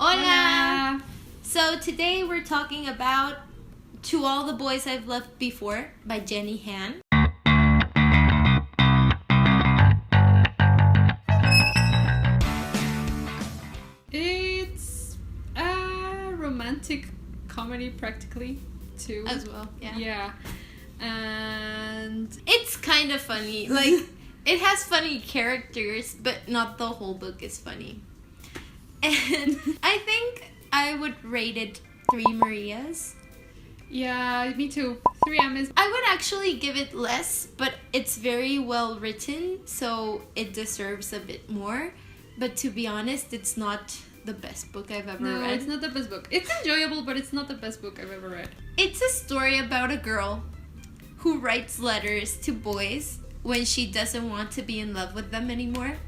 Hola! So today we're talking about To All the Boys I've Loved Before by Jenny Han. It's a romantic comedy practically too. As well, yeah. Yeah. And It's kind of funny. Like, it has funny characters, but not the whole book is funny. And I think I would rate it 3 Marias. yeah, me too. 3 Ames. I would actually give it less, but it's very well written, so it deserves a bit more. But to be honest, it's not the best book I've ever No, read. it's not the best book. It's enjoyable, but it's not the best book I've ever read. It's a story about a girl who writes letters to boys when she doesn't want to be in love with them anymore.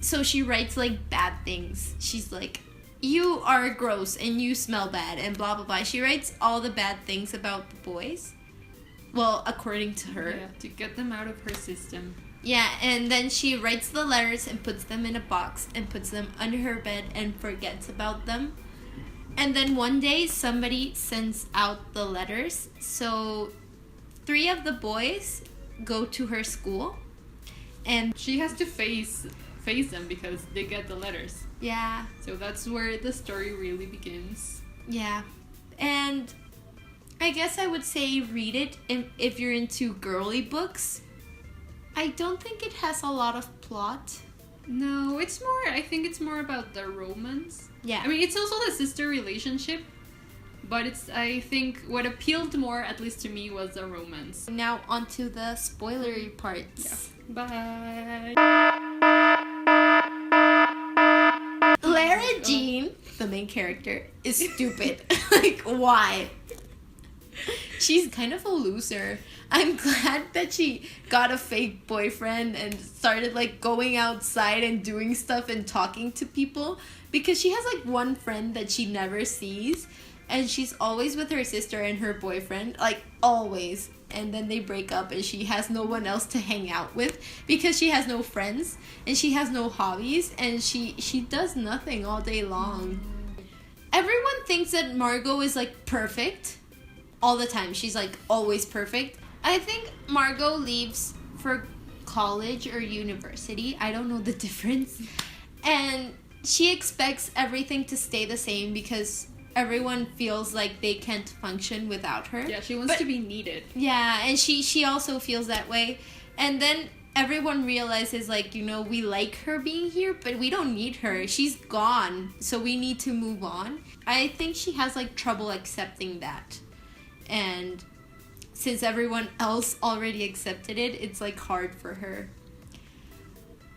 So she writes like bad things. She's like, you are gross and you smell bad and blah blah blah. She writes all the bad things about the boys. Well, according to her. Yeah, to get them out of her system. Yeah, and then she writes the letters and puts them in a box and puts them under her bed and forgets about them. And then one day somebody sends out the letters. So 3 of the boys go to her school and She has to face them because they get the letters. yeah, So that's where the story really begins. yeah. And I guess I would say read it if you're into girly books. I don't think it has a lot of plot. No, it's more, I think it's more about the romance. Yeah. I mean, it's also the sister relationship, but it's, I think what appealed more, at least to me, was the romance. Now onto the spoilery parts. Bye. Clara Dean, the main character, is stupid. Like, why? She's kind of a loser. I'm glad that she got a fake boyfriend and started like going outside and doing stuff and talking to people, because she has like one friend that she never sees and she's always with her sister and her boyfriend, like always. And then they break up and she has no one else to hang out with because she has no friends and she has no hobbies and she does nothing all day long. Everyone thinks that Margo is like perfect all the time. She's like always perfect. I think Margo leaves for college or university. I don't know the difference. And she expects everything to stay the same because everyone feels like they can't function without her. Yeah, she wants to be needed. Yeah, and she also feels that way. And then everyone realizes, like, you know, we like her being here, but we don't need her. She's gone, so we need to move on. I think she has, like, trouble accepting that. And since everyone else already accepted it, it's, like, hard for her.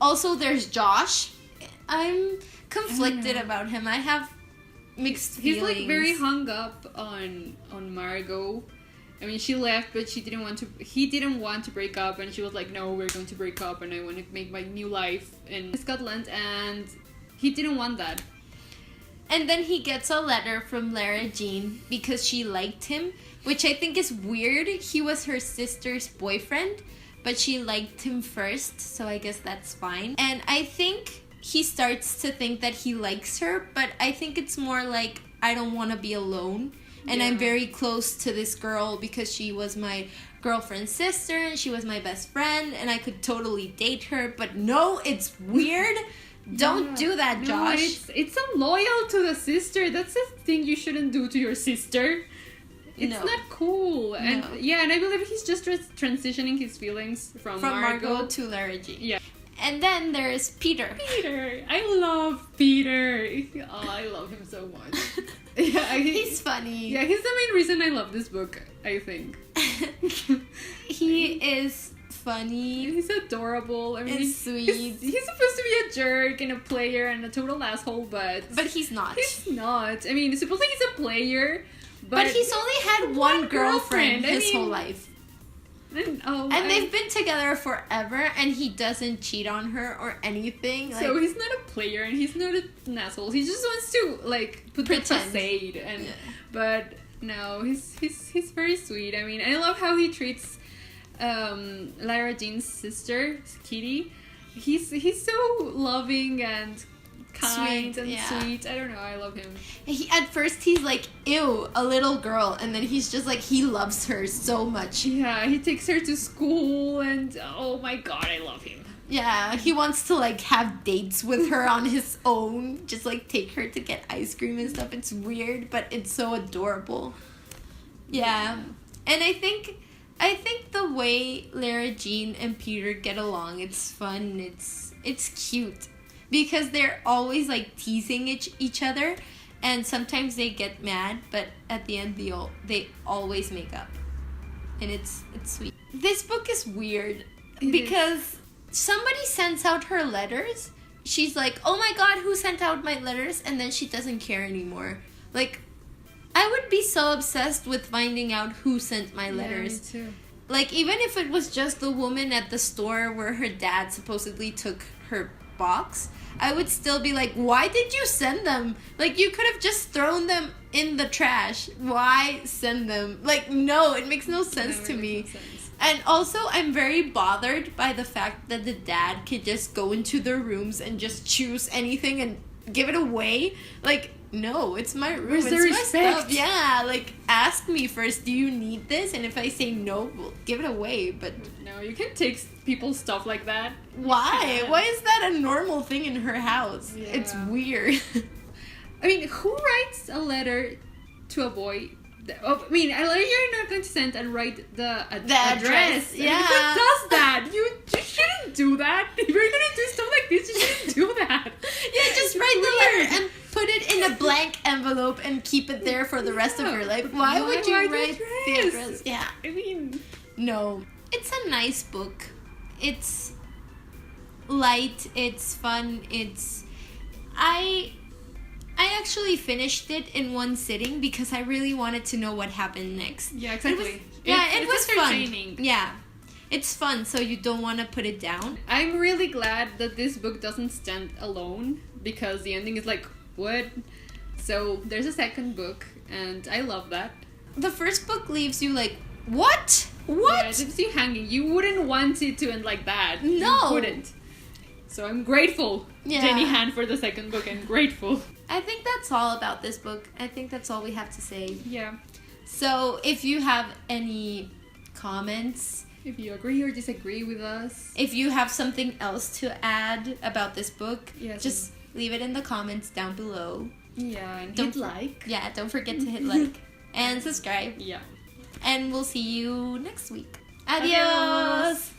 Also, there's Josh. I'm conflicted about him. I have mixed feelings. He's like very hung up on Margo. I mean, she left, but he didn't want to break up, and she was like, no, we're going to break up and I want to make my new life in Scotland, and he didn't want that. And then he gets a letter from Clara Dean because she liked him, which I think is weird. He was her sister's boyfriend, but she liked him first, so I guess that's fine. And I think he starts to think that he likes her, but I think it's more like, I don't want to be alone. And I'm very close to this girl because she was my girlfriend's sister and she was my best friend and I could totally date her. But no, it's weird. Don't do that, Josh. It's unloyal to the sister. That's a thing you shouldn't do to your sister. It's not cool. And yeah, and I believe he's just transitioning his feelings from Margo to Clara Dean. Yeah. And then there's Peter. Peter. I love Peter. Oh, I love him so much. Yeah, he's funny. Yeah, he's the main reason I love this book, I think. He is funny. He's adorable. I mean, and sweet. He's supposed to be a jerk and a player and a total asshole, but he's not. He's not. I mean, supposedly he's a player, but he's only had one girlfriend his whole life. And they've been together forever, and he doesn't cheat on her or anything. So like, he's not a player, and he's not an asshole. He just wants to like put the facade, and but no, he's very sweet. I mean, I love how he treats Clara Dean's sister, Kitty. He's so loving and kind Sweet, and yeah. sweet. I don't know. I love him. At first he's like, ew, a little girl, and then he's just like, he loves her so much. Yeah, he takes her to school, and oh my god, I love him. Yeah, he wants to like have dates with her on his own, just like take her to get ice cream and stuff. It's weird, but it's so adorable. Yeah. And I think the way Lara Jean and Peter get along, it's fun, it's cute. Because they're always like teasing each other, and sometimes they get mad, but at the end they always make up. And it's sweet. This book is weird because somebody sends out her letters. She's like, "Oh my god, who sent out my letters?" And then she doesn't care anymore. Like, I would be so obsessed with finding out who sent my letters. Yeah, me too. Like, even if it was just the woman at the store where her dad supposedly took her box, I would still be like, why did you send them? Like, you could have just thrown them in the trash. Why send them? Like, no, it makes no sense to me. No sense. And also, I'm very bothered by the fact that the dad could just go into their rooms and just choose anything and give it away. Like, no, it's my room. Where's the it's my respect? stuff. Yeah, like, ask me first, do you need this? And if I say no, well, give it away. But No, you can take people's stuff like that. why? Yeah. Why is that a normal thing in her house? Yeah. It's weird. I mean, who writes a letter to a boy? I mean, a letter you're not going to send and write the address. I mean, yeah. who does that? You shouldn't do that. If you're gonna do stuff like this, you shouldn't do that. Yeah, just write the letter and put it in a blank envelope and keep it there for the rest of your life. Why would you write the write the address? address? Yeah. I mean, No. It's a nice book. It's light, it's fun, I actually finished it in one sitting because I really wanted to know what happened next. yeah, exactly. It was fun. entertaining. Yeah. It's fun, so you don't want to put it down. I'm really glad that this book doesn't stand alone because the ending is like, what? So there's a second book, and I love that. The first book leaves you like, what? What? Yeah, it leaves you hanging. You wouldn't want it to end like that. No. You wouldn't. So I'm grateful, Yeah. Jenny Han, for the second book. I'm grateful. I think that's all about this book. I think that's all we have to say. Yeah. So if you have any comments, If you agree or disagree with us. if you have something else to add about this book, Yes. just leave it in the comments down below. Yeah, and Don't hit like. Yeah, don't forget to hit like and subscribe. Yeah. And we'll see you next week. Adios. Adios.